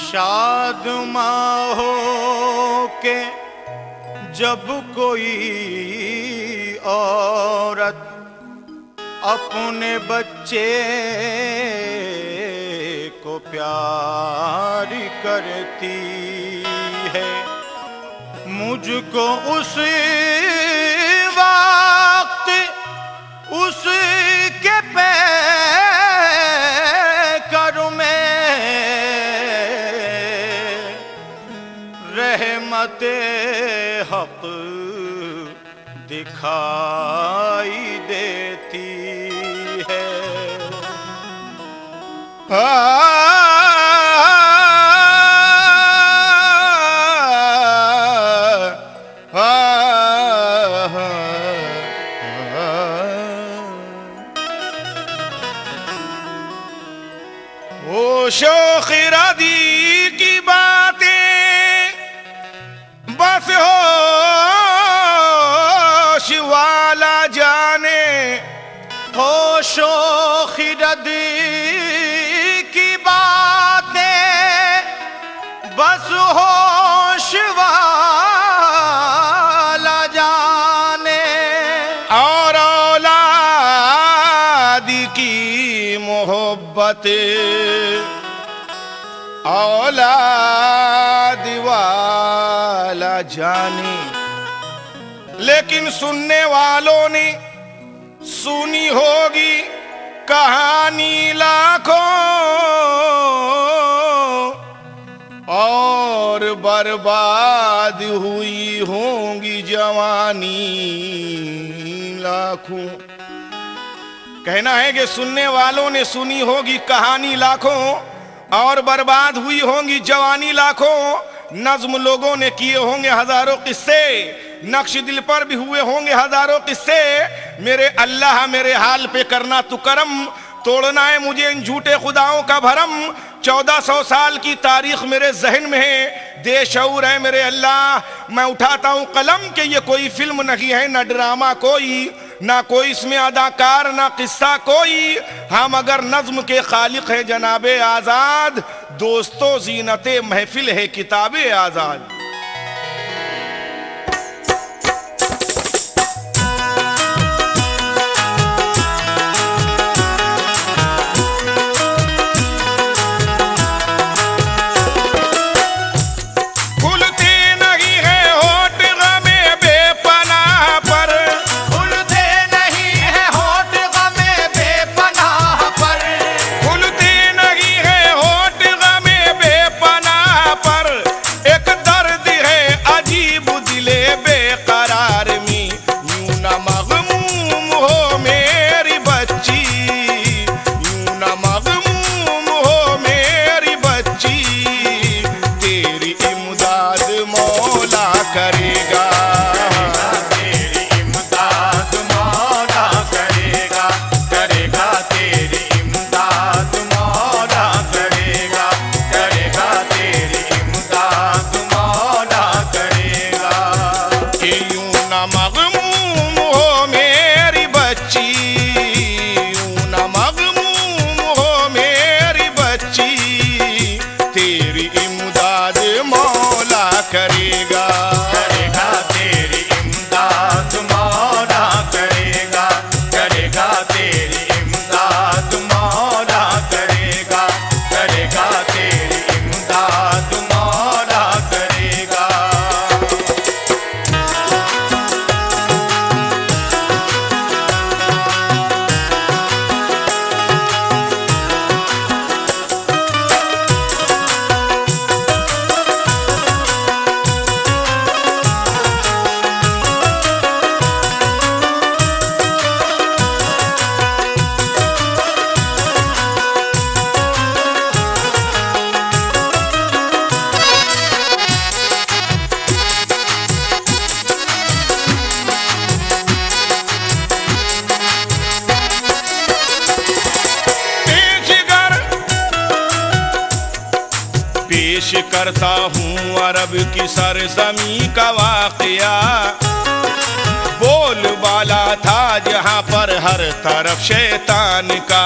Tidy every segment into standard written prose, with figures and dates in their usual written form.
शाद माहो के जब कोई औरत अपने बच्चे को प्यार करती है, मुझको उस वक्त उसके पैकर में रहमते हक दिखाई देती है। वो शौख इरादी की बातें बस होश वाला जाने, होशो खिरद की बातें बस होश वाला जाने, और औलाद की मोहब्बत औलाद वाला जाने। लेकिन सुनने वालों ने सुनी होगी कहानी लाखों, और बर्बाद हुई होंगी जवानी लाखों। कहना है कि सुनने वालों ने सुनी होगी कहानी लाखों, और बर्बाद हुई होंगी जवानी लाखों। नज्म लोगों ने किए होंगे हजारों किस्से, नक्श दिल पर भी हुए होंगे हजारों किस्से। मेरे अल्लाह मेरे हाल पे करना तू करम, तोड़ना है मुझे इन झूठे खुदाओं का भरम। 1400 साल की तारीख मेरे जहन में है, देशऊर है मेरे अल्लाह। मैं उठाता हूँ कलम कि ये कोई फिल्म नहीं है, न ड्रामा कोई, ना कोई इसमें अदाकार, ना किस्सा कोई। हम अगर नज्म के खालिक है जनाबे आजाद, दोस्तों जीनते महफिल है किताबे आजाद। करता हूँ अरब की सरजमी का वाकया। बोल बाला था जहाँ पर हर तरफ शैतान का,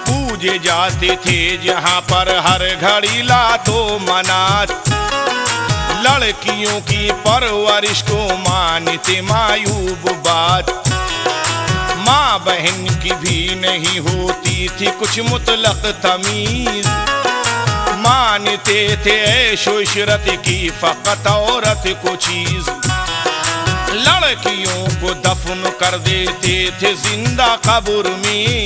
पूजे जाते थे जहाँ पर हर घड़ी लातो मनात। लड़कियों की परवरिश को मानते मायूब बात, माँ बहन की भी नहीं होती थी कुछ मुतलक तमीज। मानते थे ऐशो इशरत की फकत औरत को चीज। लड़कियों को दफन कर देते थे जिंदा कब्र में,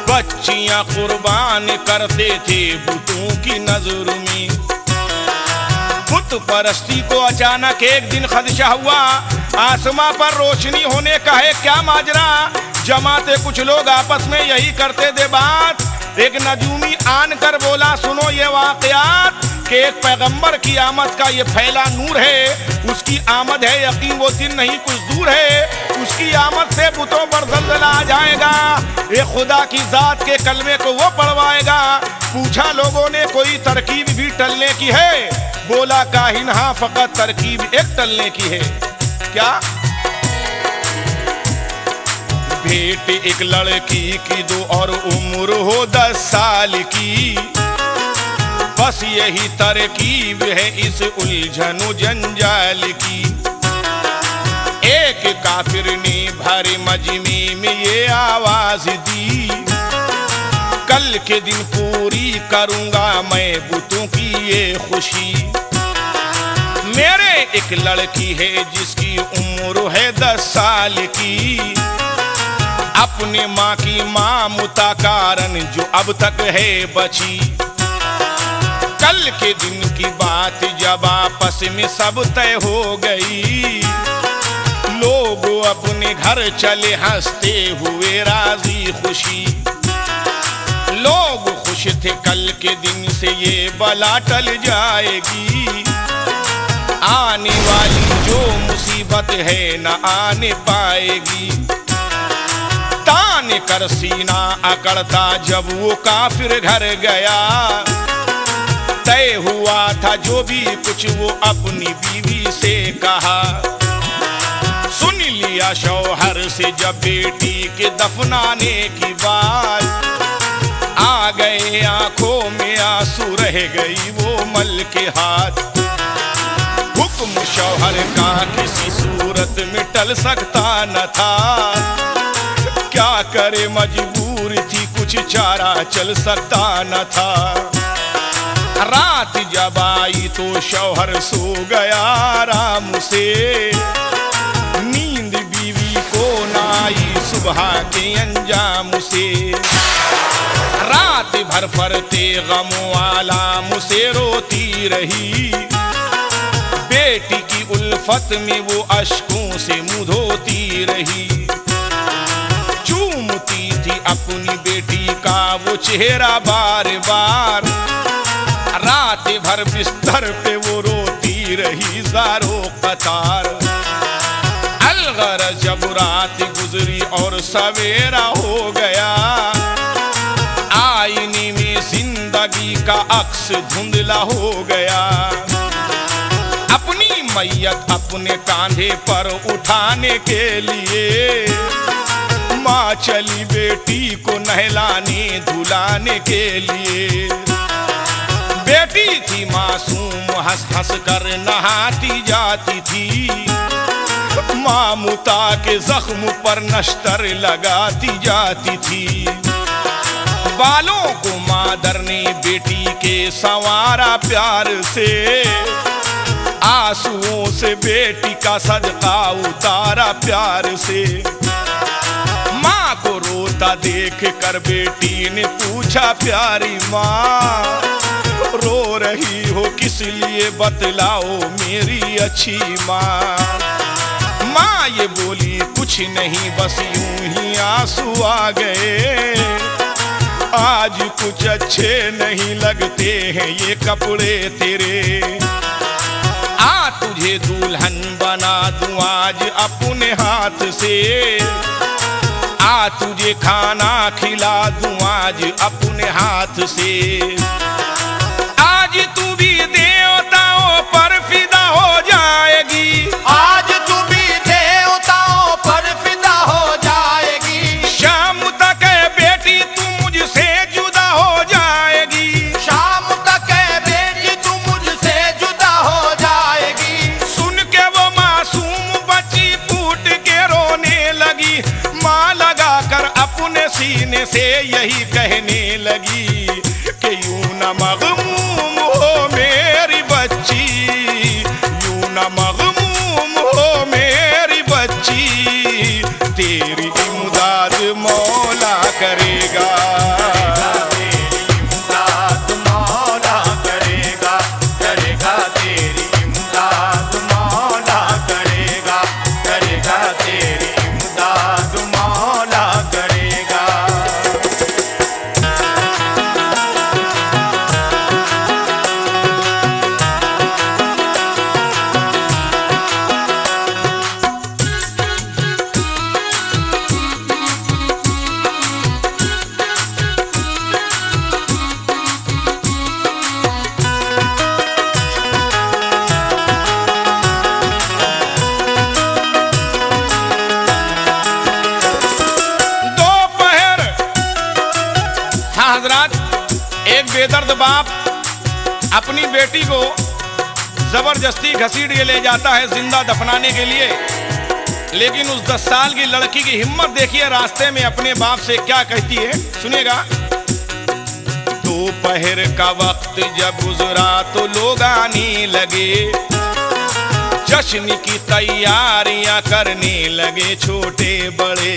बच्चियां कुर्बान करते थे बुतों की नजर में। बुत परस्ती को अचानक एक दिन खदशा हुआ, आसमां पर रोशनी होने का है क्या माजरा। जमाते कुछ लोग आपस में यही करते थे बात। एक नजूमी आन कर बोला सुनो ये वाकयात, कि एक पैगंबर की आमद का ये फैला नूर है। उसकी आमद है यकीन वो दिन नहीं कुछ दूर है, उसकी आमद से बुतों पर जल्जला आ जाएगा। ये खुदा की जात के कलमे को वो पढ़वाएगा। पूछा लोगों ने कोई तरकीब भी टलने की है? बोला काहिन हाँ फकत तरकीब एक टलने की है। क्या? भेंट एक लड़की की दो और उम्र हो 10 साल की, बस यही तरकीब है इस उलझनो जंजाल की। एक काफिर ने भरे मजमे में ये आवाज दी, कल के दिन पूरी करूंगा मैं बुतों की ये खुशी। मेरे एक लड़की है जिसकी उम्र है 10 साल की, अपने माँ की ममता कारण जो अब तक है बची। कल के दिन की बात जब आपस में सब तय हो गई, लोग अपने घर चले हंसते हुए राजी खुशी। लोग खुश थे कल के दिन से ये बला टल जाएगी, आने वाली जो मुसीबत है न आने पाएगी। तान कर सीना अकड़ता जब वो काफिर घर गया, तय हुआ था जो भी कुछ वो अपनी बीवी से कहा। सुन लिया शौहर से जब बेटी के दफनाने की बात, आ गए आंखों में आंसू रह गई वो मल के हाथ। हुक्म शौहर का किसी सूरत में टल सकता न था, क्या करे मजबूर थी कुछ चारा चल सकता न था। रात जब आई तो शौहर सो गया आराम से, नींद बीवी को न आई सुबह के अंजाम से। रात भर फरते गमों आलाम से रोती रही, बेटी की उल्फत में वो अश्कों से मुंह धोती रही। चूमती थी अपनी बेटी का वो चेहरा बार बार, रात भर बिस्तर पे वो रोती रही ज़ारो कतार। अलगरज जब रात गुजरी और सवेरा हो गया, आईने में जिंदगी का अक्स धुंधला हो गया। अपनी मैयत अपने कांधे पर उठाने के लिए, माँ चली बेटी को नहलाने धुलाने के लिए। बेटी थी मासूम हंस हंस कर नहाती जाती थी, ममता के जख्म पर नश्तर लगाती जाती थी। बालों को मादर ने बेटी के संवारा प्यार से, आंसुओं से बेटी का सदका उतारा प्यार से। माँ को रोता देख कर बेटी ने पूछा प्यारी माँ, रो रही हो किस लिए बतलाओ मेरी अच्छी माँ। माँ ये बोली कुछ नहीं बस यूं ही आंसू आ गए, आज कुछ अच्छे नहीं लगते हैं ये कपड़े तेरे। आ तुझे दुल्हन बना दूं आज अपने हाथ से, आ तुझे खाना खिला दूं आज अपने हाथ से। से यही कहने लगी कि यूं न मगमूम हो मेरी बच्ची, यूं न मगमूम हो मेरी बच्ची, तेरी इमदाद मौला करेगा, तेरी इमदाद मौला करेगा, करेगा तेरी इमदाद मौला करेगा, करेगा तेरी इमदाद मौला करेगा। एक बेदर्द बाप अपनी बेटी को जबरदस्ती घसीट के ले जाता है जिंदा दफनाने के लिए, लेकिन उस 10 साल की लड़की की हिम्मत देखिए, रास्ते में अपने बाप से क्या कहती है, सुनिएगा। दोपहर का वक्त जब गुजरा तो लोग आने लगे, जश्न की तैयारियां करने लगे छोटे बड़े।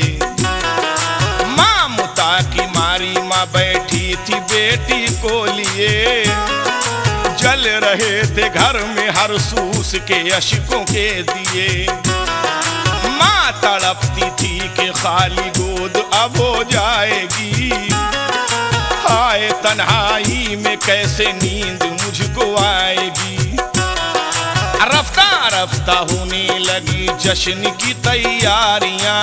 माँ मुता की मारी माँ बैठी थी बेटी को लिए, जल रहे थे घर में हर सूस के अश्कों के दिए। माँ तड़पती थी कि खाली गोद अब हो जाएगी, हाय तन्हाई में कैसे नींद मुझको आएगी। रफ्ता रफ्ता होने लगी जश्न की तैयारियां,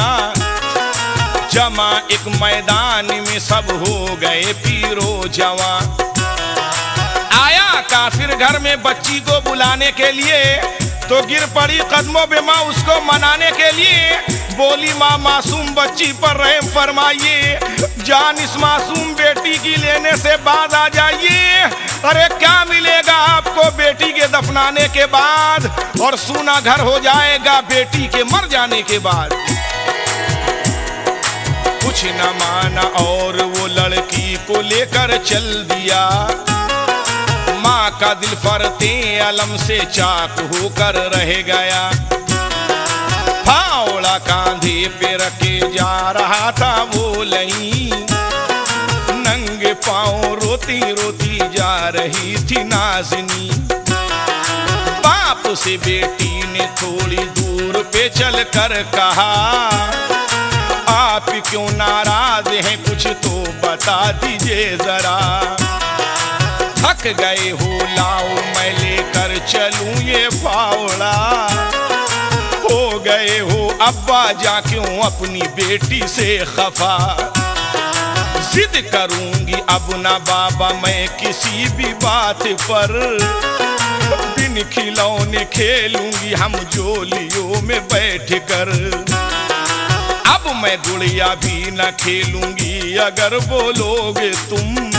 जमा एक मैदान में सब हो गए पीरो जवां। आया काफिर घर में बच्ची को बुलाने के लिए, तो गिर पड़ी कदमों पे माँ उसको मनाने के लिए। बोली माँ मासूम बच्ची पर रहम फरमाइए, जान इस मासूम बेटी की लेने से बाद आ जाइए। अरे क्या मिलेगा आपको बेटी के दफनाने के बाद, और सूना घर हो जाएगा बेटी के मर जाने के बाद। कुछ न माना और वो लड़की को लेकर चल दिया। माँ का दिल फरते अलम से चाक होकर रह गया। फावड़ा कांधे पे रखे जा रहा था वो लई, नंगे पांव रोती रोती जा रही थी नाज़नी। बाप से बेटी ने थोड़ी दूर पे चल कर कहा, आप क्यों नाराज हैं, कुछ तो बता दीजिए जरा। थक गए हो लाओ मैं लेकर चलूं ये फावड़ा, हो गए हो अब्बा जा क्यों अपनी बेटी से खफा। जिद करूंगी अब ना बाबा मैं किसी भी बात पर, बिन खिलौने खेलूंगी हम जोलियों में बैठ कर। अब मैं गुड़िया भी न खेलूंगी अगर बोलोगे तुम,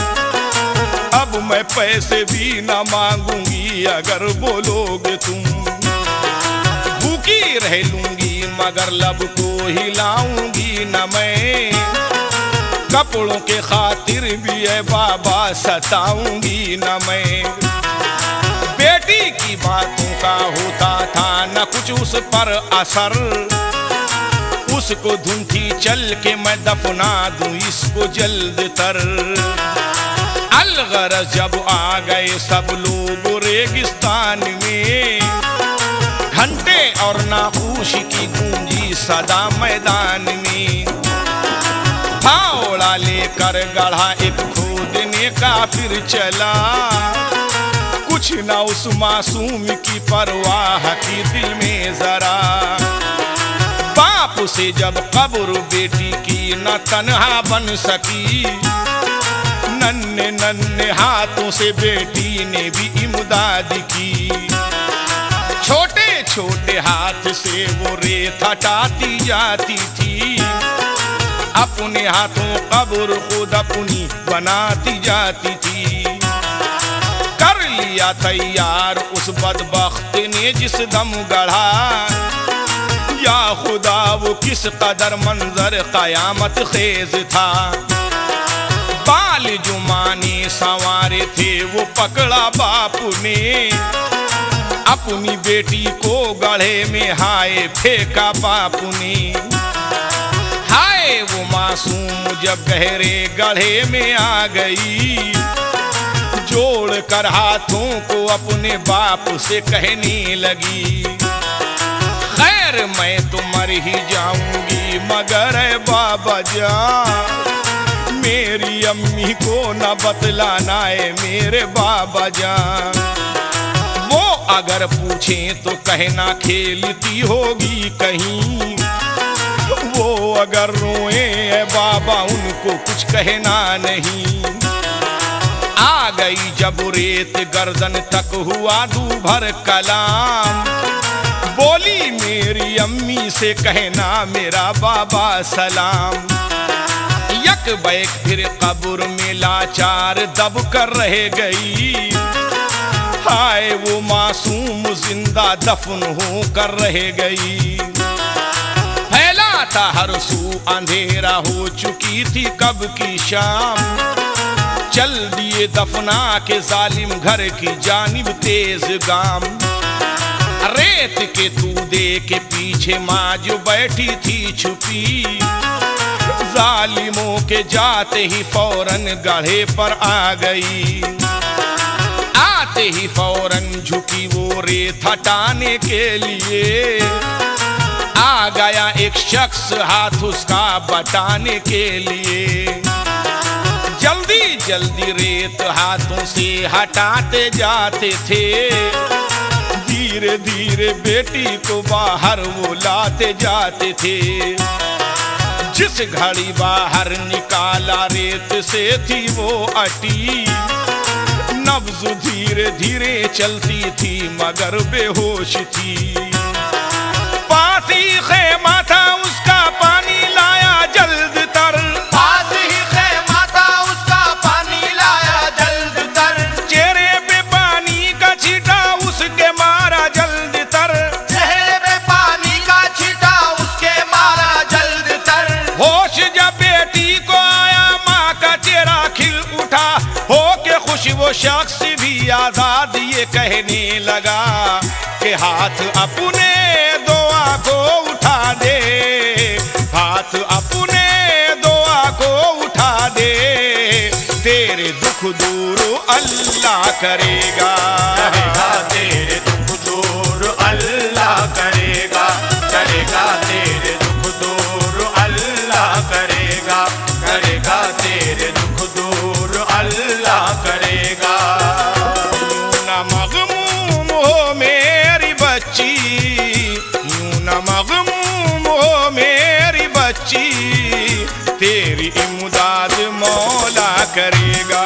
अब मैं पैसे भी न मांगूंगी अगर बोलोगे तुम। भूखी रह लूंगी मगर लब को हिलाऊंगी न मैं, कपड़ों के खातिर भी है बाबा सताऊंगी न मैं। बेटी की बातों का होता था न कुछ उस पर असर, उसको धुन थी चल के मैं दफना दूं इसको जल्द तर। अलगरज जब आ गए सब लोग रेगिस्तान में, घंटे और नाखूश की गूंजी सदा मैदान में। फावड़ा लेकर गढ़ा एक खोदने का फिर चला, कुछ ना उस मासूम की परवाह की दिल में जरा। बाप से जब कब्र बेटी की न तन्हा बन सकी, नन्हे नन्हे हाथों से बेटी ने भी इमदाद की। छोटे छोटे हाथ से वो रेत हटाती जाती थी, अपने हाथों कब्र खुद अपनी बनाती जाती थी। कर लिया तैयार उस बदबख्त ने जिस दम गढ़ा, या खुदा वो किस कदर मंजर कयामत खेज था। बाल जुमाने संवारे थे वो पकड़ा बापू ने, अपनी बेटी को गढ़े में हाय फेंका बापू ने। हाय वो मासूम जब गहरे गढ़े में आ गई, जोड़ कर हाथों को अपने बाप से कहने लगी, खैर मैं तो मर ही जाऊंगी मगर है बाबा जान, मेरी अम्मी को न बतलाना है मेरे बाबा जान। वो अगर पूछे तो कहना खेलती होगी कहीं, वो अगर रोए है बाबा उनको कुछ कहना नहीं। आ गई जब रेत गर्दन तक हुआ दूभर कलाम, बोली मेरी अम्मी से कहना मेरा बाबा सलाम। यक बैक फिर कब्र में लाचार दब कर रह गई, हाय वो मासूम जिंदा दफन हो कर रह गई। फैला था हर सू अंधेरा हो चुकी थी कब की शाम, चल दिए दफना के जालिम घर की जानिब तेज गाम। रेत के तूदे के पीछे माँ जो बैठी थी छुपी, जालिमों के जाते ही फौरन गढ़े पर आ गई। आते ही फौरन झुकी वो रेत हटाने के लिए, आ गया एक शख्स हाथ उसका बटाने के लिए। जल्दी जल्दी रेत हाथों से हटाते जाते थे, धीरे धीरे बेटी को बाहर वो लाते जाते थे। जिस घड़ी बाहर निकाला रेत से थी वो अटी, नब्ज धीरे धीरे चलती थी मगर बेहोश थी। पास ही खेमा था उसका पानी लाया जल्द तर, पास ही खेमा था उसका पानी लाया जल्द तर, चेहरे पे पानी का छींटा उसके मारा जल्द तर, चेहरे पे पानी का छींटा उसके मारा जल्द तर। होश जब बेटी को आया माँ का चेहरा खिल उठा, हो के खुश वो शख्स भी आजाद ये कहने लगा कि हाथ अपने दुआ को उठा दे, हाथ अपने दुआ को उठा दे, तेरे दुख दूर अल्लाह करेगा, करेगा तेरे दुख दूर अल्लाह करेगा, करेगा तेरे दुख दूर अल्लाह करेगा, करेगा तेरे दुख दूर अल्लाह करेगा। यूं न मगमूम हो मेरी बच्ची, यूं न मगमूम हो मेरी बच्ची, तेरी इमदाद मौला करेगा।